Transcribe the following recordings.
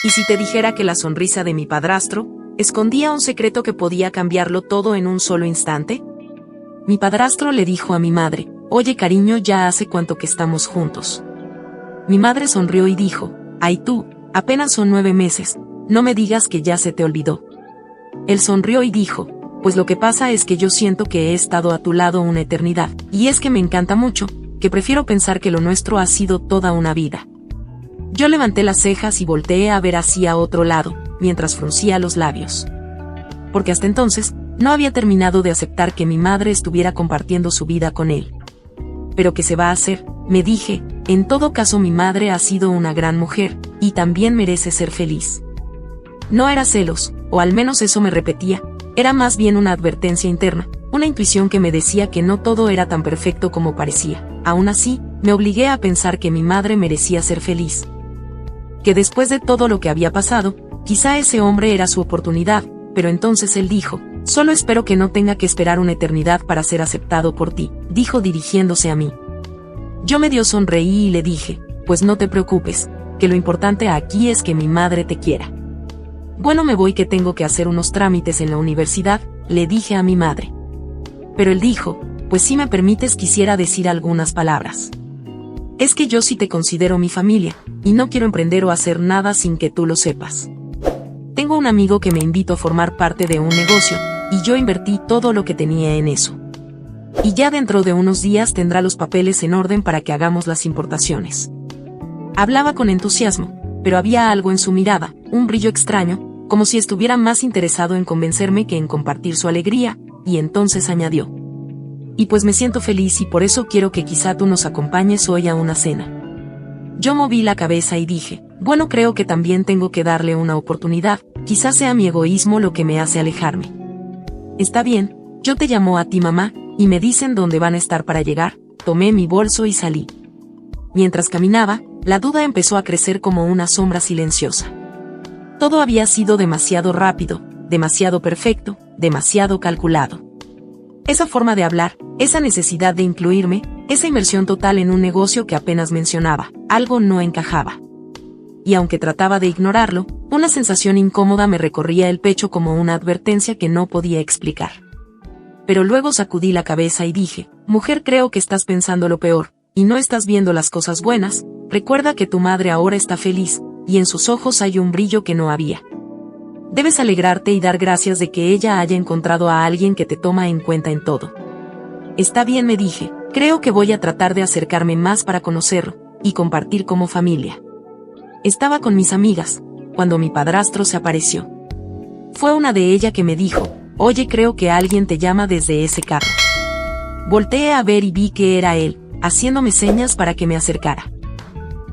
¿Y si te dijera que la sonrisa de mi padrastro escondía un secreto que podía cambiarlo todo en un solo instante? Mi padrastro le dijo a mi madre: oye cariño, ¿ya hace cuánto que estamos juntos? Mi madre sonrió y dijo: ay tú, apenas son 9 meses, no me digas que ya se te olvidó. Él sonrió y dijo: pues lo que pasa es que yo siento que he estado a tu lado una eternidad, y es que me encanta mucho, que prefiero pensar que lo nuestro ha sido toda una vida. Yo levanté las cejas y volteé a ver hacia otro lado, mientras fruncía los labios. Porque hasta entonces, no había terminado de aceptar que mi madre estuviera compartiendo su vida con él. Pero ¿qué se va a hacer?, me dije, en todo caso mi madre ha sido una gran mujer, y también merece ser feliz. No era celos, o al menos eso me repetía, era más bien una advertencia interna, una intuición que me decía que no todo era tan perfecto como parecía. Aún así, me obligué a pensar que mi madre merecía ser feliz. Que después de todo lo que había pasado, quizá ese hombre era su oportunidad, pero entonces él dijo: solo espero que no tenga que esperar una eternidad para ser aceptado por ti, dijo dirigiéndose a mí. Yo medio sonreí y le dije: pues no te preocupes, que lo importante aquí es que mi madre te quiera. Bueno, me voy que tengo que hacer unos trámites en la universidad, le dije a mi madre. Pero él dijo: pues si me permites quisiera decir algunas palabras. Es que yo sí te considero mi familia, y no quiero emprender o hacer nada sin que tú lo sepas. Tengo un amigo que me invitó a formar parte de un negocio, y yo invertí todo lo que tenía en eso. Y ya dentro de unos días tendrá los papeles en orden para que hagamos las importaciones. Hablaba con entusiasmo, pero había algo en su mirada, un brillo extraño, como si estuviera más interesado en convencerme que en compartir su alegría, y entonces añadió: y pues me siento feliz y por eso quiero que quizá tú nos acompañes hoy a una cena. Yo moví la cabeza y dije: bueno, creo que también tengo que darle una oportunidad, quizás sea mi egoísmo lo que me hace alejarme. Está bien, yo te llamo a ti mamá, y me dicen dónde van a estar para llegar. Tomé mi bolso y salí. Mientras caminaba, la duda empezó a crecer como una sombra silenciosa. Todo había sido demasiado rápido, demasiado perfecto, demasiado calculado. Esa forma de hablar, esa necesidad de incluirme, esa inmersión total en un negocio que apenas mencionaba, algo no encajaba. Y aunque trataba de ignorarlo, una sensación incómoda me recorría el pecho como una advertencia que no podía explicar. Pero luego sacudí la cabeza y dije: mujer, creo que estás pensando lo peor, y no estás viendo las cosas buenas. Recuerda que tu madre ahora está feliz, y en sus ojos hay un brillo que no había. Debes alegrarte y dar gracias de que ella haya encontrado a alguien que te toma en cuenta en todo. Está bien, me dije, creo que voy a tratar de acercarme más para conocerlo, y compartir como familia. Estaba con mis amigas, cuando mi padrastro se apareció. Fue una de ellas que me dijo: oye, creo que alguien te llama desde ese carro. Volteé a ver y vi que era él, haciéndome señas para que me acercara.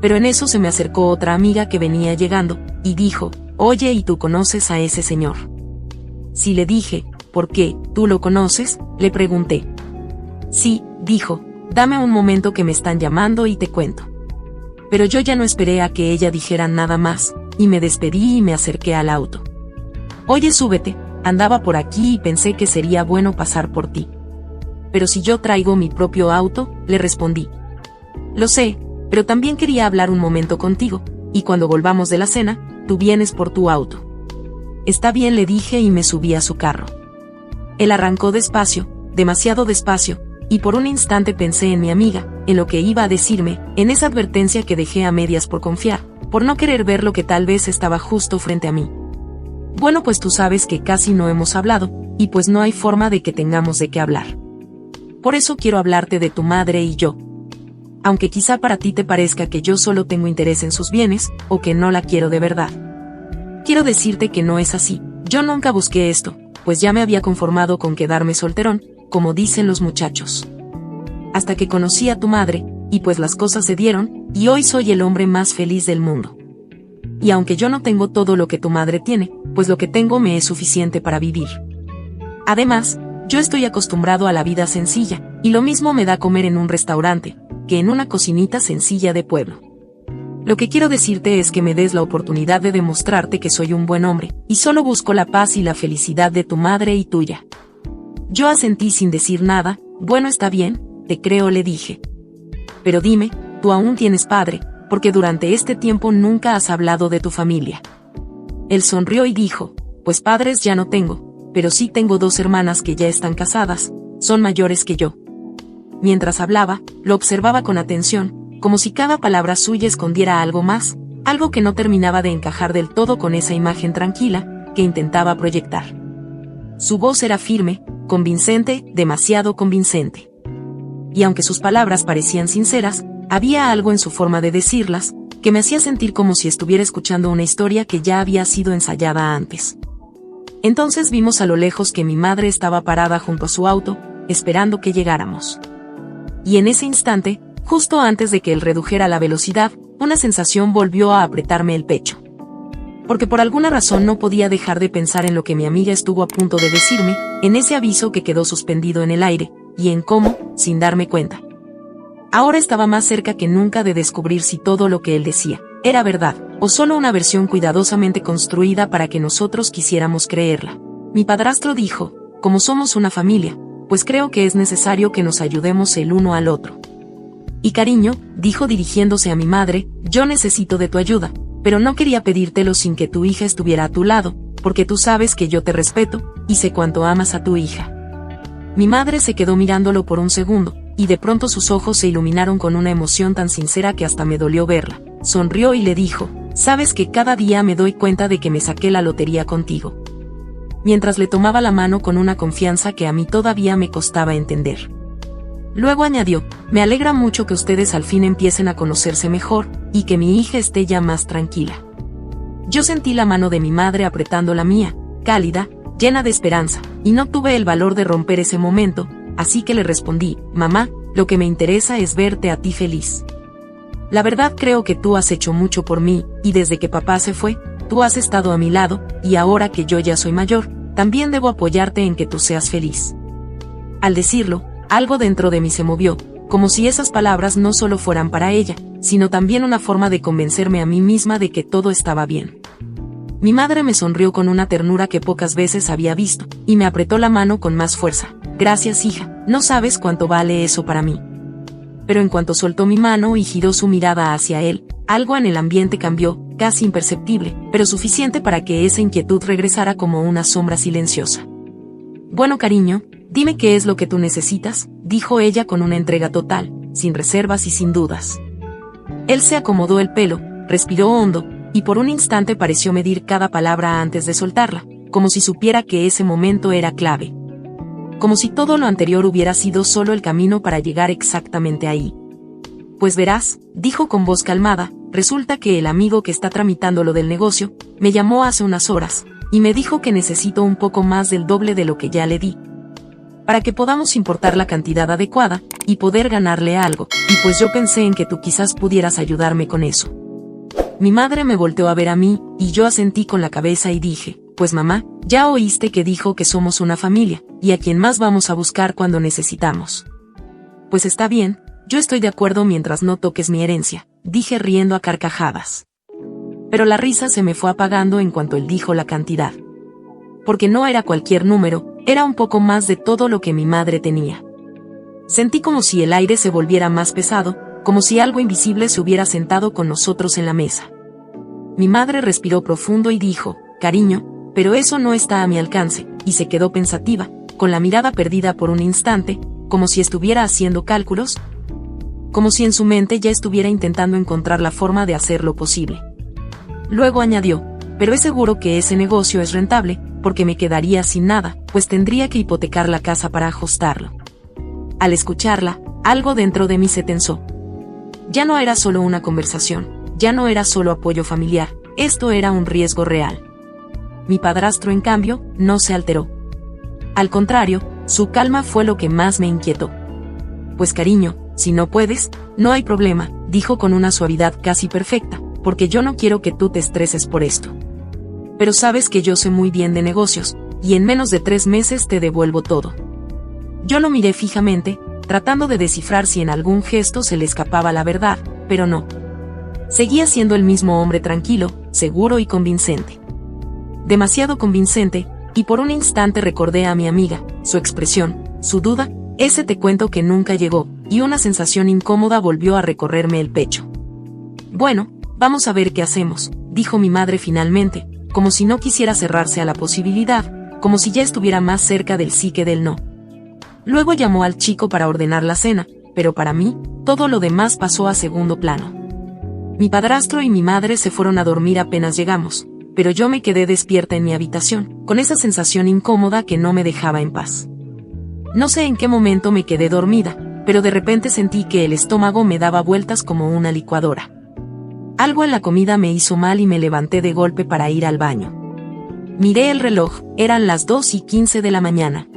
Pero en eso se me acercó otra amiga que venía llegando, y dijo: oye, ¿y tú conoces a ese señor? Sí, le dije. ¿Por qué? ¿Tú lo conoces?, le pregunté. Sí, dijo, dame un momento que me están llamando y te cuento. Pero yo ya no esperé a que ella dijera nada más, y me despedí y me acerqué al auto. Oye, súbete, andaba por aquí y pensé que sería bueno pasar por ti. Pero si yo traigo mi propio auto, le respondí. Lo sé, pero también quería hablar un momento contigo, y cuando volvamos de la cena, tú vienes por tu auto. Está bien, le dije y me subí a su carro. Él arrancó despacio, demasiado despacio, y por un instante pensé en mi amiga, en lo que iba a decirme, en esa advertencia que dejé a medias por confiar, por no querer ver lo que tal vez estaba justo frente a mí. Bueno, pues tú sabes que casi no hemos hablado, y pues no hay forma de que tengamos de qué hablar. Por eso quiero hablarte de tu madre y yo. Aunque quizá para ti te parezca que yo solo tengo interés en sus bienes, o que no la quiero de verdad. Quiero decirte que no es así, yo nunca busqué esto, pues ya me había conformado con quedarme solterón, como dicen los muchachos. Hasta que conocí a tu madre, y pues las cosas se dieron, y hoy soy el hombre más feliz del mundo. Y aunque yo no tengo todo lo que tu madre tiene, pues lo que tengo me es suficiente para vivir. Además, yo estoy acostumbrado a la vida sencilla, y lo mismo me da comer en un restaurante, que en una cocinita sencilla de pueblo. Lo que quiero decirte es que me des la oportunidad de demostrarte que soy un buen hombre, y solo busco la paz y la felicidad de tu madre y tuya. Yo asentí sin decir nada. Bueno, está bien, te creo, le dije. Pero dime, tú aún tienes padre, porque durante este tiempo nunca has hablado de tu familia. Él sonrió y dijo, pues padres ya no tengo, pero sí tengo 2 hermanas que ya están casadas, son mayores que yo. Mientras hablaba, lo observaba con atención, como si cada palabra suya escondiera algo más, algo que no terminaba de encajar del todo con esa imagen tranquila que intentaba proyectar. Su voz era firme, convincente, demasiado convincente. Y aunque sus palabras parecían sinceras, había algo en su forma de decirlas que me hacía sentir como si estuviera escuchando una historia que ya había sido ensayada antes. Entonces vimos a lo lejos que mi madre estaba parada junto a su auto, esperando que llegáramos. Y en ese instante, justo antes de que él redujera la velocidad, una sensación volvió a apretarme el pecho. Porque por alguna razón no podía dejar de pensar en lo que mi amiga estuvo a punto de decirme, en ese aviso que quedó suspendido en el aire, y en cómo, sin darme cuenta. Ahora estaba más cerca que nunca de descubrir si todo lo que él decía era verdad, o solo una versión cuidadosamente construida para que nosotros quisiéramos creerla. Mi padrastro dijo, como somos una familia, pues creo que es necesario que nos ayudemos el uno al otro. Y cariño, dijo dirigiéndose a mi madre, yo necesito de tu ayuda, pero no quería pedírtelo sin que tu hija estuviera a tu lado, porque tú sabes que yo te respeto, y sé cuánto amas a tu hija. Mi madre se quedó mirándolo por un segundo, y de pronto sus ojos se iluminaron con una emoción tan sincera que hasta me dolió verla. Sonrió y le dijo, sabes que cada día me doy cuenta de que me saqué la lotería contigo. Mientras le tomaba la mano con una confianza que a mí todavía me costaba entender. Luego añadió, me alegra mucho que ustedes al fin empiecen a conocerse mejor, y que mi hija esté ya más tranquila. Yo sentí la mano de mi madre apretando la mía, cálida, llena de esperanza, y no tuve el valor de romper ese momento, así que le respondí, mamá, lo que me interesa es verte a ti feliz. La verdad creo que tú has hecho mucho por mí, y desde que papá se fue, tú has estado a mi lado, y ahora que yo ya soy mayor, también debo apoyarte en que tú seas feliz. Al decirlo, algo dentro de mí se movió, como si esas palabras no solo fueran para ella, sino también una forma de convencerme a mí misma de que todo estaba bien. Mi madre me sonrió con una ternura que pocas veces había visto, y me apretó la mano con más fuerza. Gracias, hija, no sabes cuánto vale eso para mí. Pero en cuanto soltó mi mano y giró su mirada hacia él, algo en el ambiente cambió, casi imperceptible, pero suficiente para que esa inquietud regresara como una sombra silenciosa. Bueno, cariño, dime qué es lo que tú necesitas, dijo ella con una entrega total, sin reservas y sin dudas. Él se acomodó el pelo, respiró hondo, y por un instante pareció medir cada palabra antes de soltarla, como si supiera que ese momento era clave. Como si todo lo anterior hubiera sido solo el camino para llegar exactamente ahí. Pues verás, dijo con voz calmada, resulta que el amigo que está tramitando lo del negocio, me llamó hace unas horas, y me dijo que necesito un poco más del doble de lo que ya le di. Para que podamos importar la cantidad adecuada, y poder ganarle algo, y pues yo pensé en que tú quizás pudieras ayudarme con eso. Mi madre me volteó a ver a mí, y yo asentí con la cabeza y dije, pues mamá, ya oíste que dijo que somos una familia, y a quien más vamos a buscar cuando necesitamos. Pues está bien, yo estoy de acuerdo mientras no toques mi herencia, dije riendo a carcajadas. Pero la risa se me fue apagando en cuanto él dijo la cantidad. Porque no era cualquier número, era un poco más de todo lo que mi madre tenía. Sentí como si el aire se volviera más pesado, como si algo invisible se hubiera sentado con nosotros en la mesa. Mi madre respiró profundo y dijo, cariño, pero eso no está a mi alcance, y se quedó pensativa, con la mirada perdida por un instante, como si estuviera haciendo cálculos, como si en su mente ya estuviera intentando encontrar la forma de hacerlo posible. Luego añadió, pero es seguro que ese negocio es rentable, porque me quedaría sin nada, pues tendría que hipotecar la casa para ajustarlo. Al escucharla, algo dentro de mí se tensó. Ya no era solo una conversación, ya no era solo apoyo familiar, esto era un riesgo real. Mi padrastro, en cambio, no se alteró. Al contrario, su calma fue lo que más me inquietó. Pues cariño, si no puedes, no hay problema, dijo con una suavidad casi perfecta, porque yo no quiero que tú te estreses por esto. Pero sabes que yo sé muy bien de negocios, y en menos de 3 meses te devuelvo todo. Yo lo miré fijamente, tratando de descifrar si en algún gesto se le escapaba la verdad, pero no. Seguía siendo el mismo hombre tranquilo, seguro y convincente. Demasiado convincente, y por un instante recordé a mi amiga, su expresión, su duda, ese te cuento que nunca llegó, y una sensación incómoda volvió a recorrerme el pecho. Bueno, vamos a ver qué hacemos, dijo mi madre finalmente, como si no quisiera cerrarse a la posibilidad, como si ya estuviera más cerca del sí que del no. Luego llamó al chico para ordenar la cena, pero para mí, todo lo demás pasó a segundo plano. Mi padrastro y mi madre se fueron a dormir apenas llegamos, pero yo me quedé despierta en mi habitación, con esa sensación incómoda que no me dejaba en paz. No sé en qué momento me quedé dormida, pero de repente sentí que el estómago me daba vueltas como una licuadora. Algo en la comida me hizo mal y me levanté de golpe para ir al baño. Miré el reloj, eran las 2:15 de la mañana.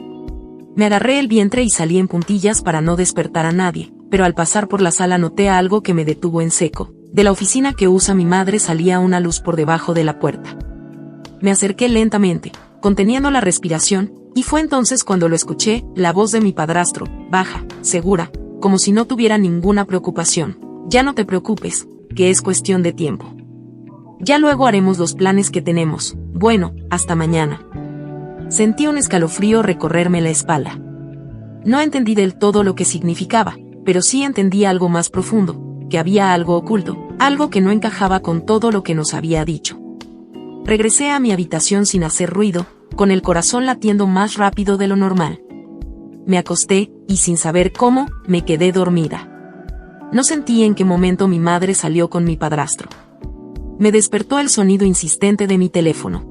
Me agarré el vientre y salí en puntillas para no despertar a nadie, pero al pasar por la sala noté algo que me detuvo en seco. De la oficina que usa mi madre salía una luz por debajo de la puerta. Me acerqué lentamente, conteniendo la respiración, y fue entonces cuando lo escuché, la voz de mi padrastro, baja, segura, como si no tuviera ninguna preocupación. Ya no te preocupes, que es cuestión de tiempo. Ya luego haremos los planes que tenemos. Bueno, hasta mañana. Sentí un escalofrío recorrerme la espalda. No entendí del todo lo que significaba, pero sí entendí algo más profundo, que había algo oculto, algo que no encajaba con todo lo que nos había dicho. Regresé a mi habitación sin hacer ruido, con el corazón latiendo más rápido de lo normal. Me acosté, y sin saber cómo, me quedé dormida. No sentí en qué momento mi madre salió con mi padrastro. Me despertó el sonido insistente de mi teléfono.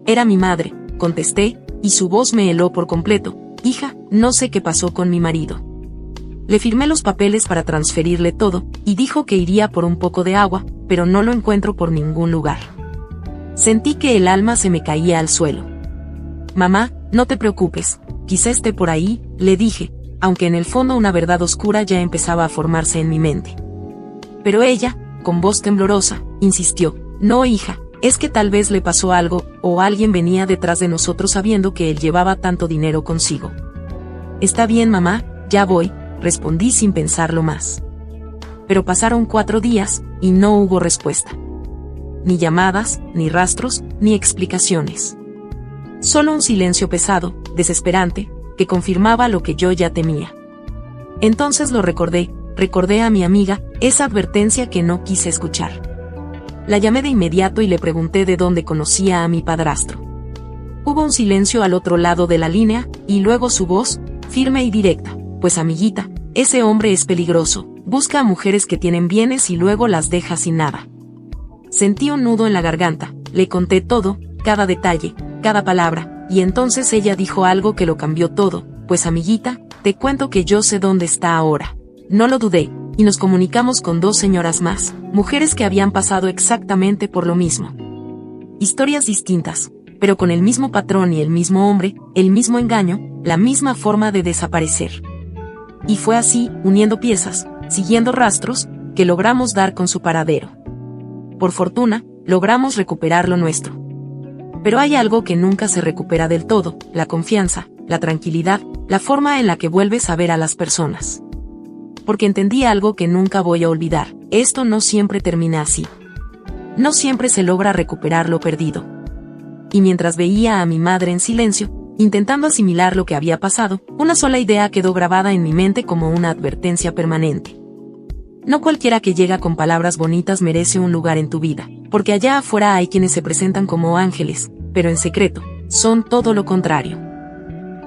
Era mi madre, contesté, y su voz me heló por completo. Hija, no sé qué pasó con mi marido. Le firmé los papeles para transferirle todo, y dijo que iría por un poco de agua, pero no lo encuentro por ningún lugar. Sentí que el alma se me caía al suelo. Mamá, no te preocupes, quizá esté por ahí, le dije, aunque en el fondo una verdad oscura ya empezaba a formarse en mi mente. Pero ella, con voz temblorosa, insistió, no hija, es que tal vez le pasó algo, o alguien venía detrás de nosotros sabiendo que él llevaba tanto dinero consigo. Está bien mamá, ya voy, respondí sin pensarlo más. Pero pasaron 4 días, y no hubo respuesta. Ni llamadas, ni rastros, ni explicaciones. Solo un silencio pesado, desesperante, que confirmaba lo que yo ya temía. Entonces lo recordé a mi amiga, esa advertencia que no quise escuchar. La llamé de inmediato y le pregunté de dónde conocía a mi padrastro. Hubo un silencio al otro lado de la línea, y luego su voz, firme y directa, pues amiguita, ese hombre es peligroso, busca a mujeres que tienen bienes y luego las deja sin nada. Sentí un nudo en la garganta, le conté todo, cada detalle, cada palabra, y entonces ella dijo algo que lo cambió todo, pues amiguita, te cuento que yo sé dónde está ahora. No lo dudé, y nos comunicamos con 2 señoras más, mujeres que habían pasado exactamente por lo mismo. Historias distintas, pero con el mismo patrón y el mismo hombre, el mismo engaño, la misma forma de desaparecer. Y fue así, uniendo piezas, siguiendo rastros, que logramos dar con su paradero. Por fortuna, logramos recuperar lo nuestro. Pero hay algo que nunca se recupera del todo, la confianza, la tranquilidad, la forma en la que vuelves a ver a las personas. Porque entendí algo que nunca voy a olvidar, esto no siempre termina así. No siempre se logra recuperar lo perdido. Y mientras veía a mi madre en silencio, intentando asimilar lo que había pasado, una sola idea quedó grabada en mi mente como una advertencia permanente. No cualquiera que llega con palabras bonitas merece un lugar en tu vida, porque allá afuera hay quienes se presentan como ángeles, pero en secreto, son todo lo contrario.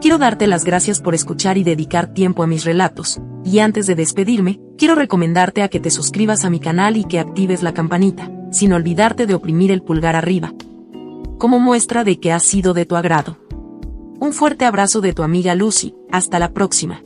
Quiero darte las gracias por escuchar y dedicar tiempo a mis relatos, y antes de despedirme, quiero recomendarte a que te suscribas a mi canal y que actives la campanita, sin olvidarte de oprimir el pulgar arriba, como muestra de que ha sido de tu agrado. Un fuerte abrazo de tu amiga Lucy, hasta la próxima.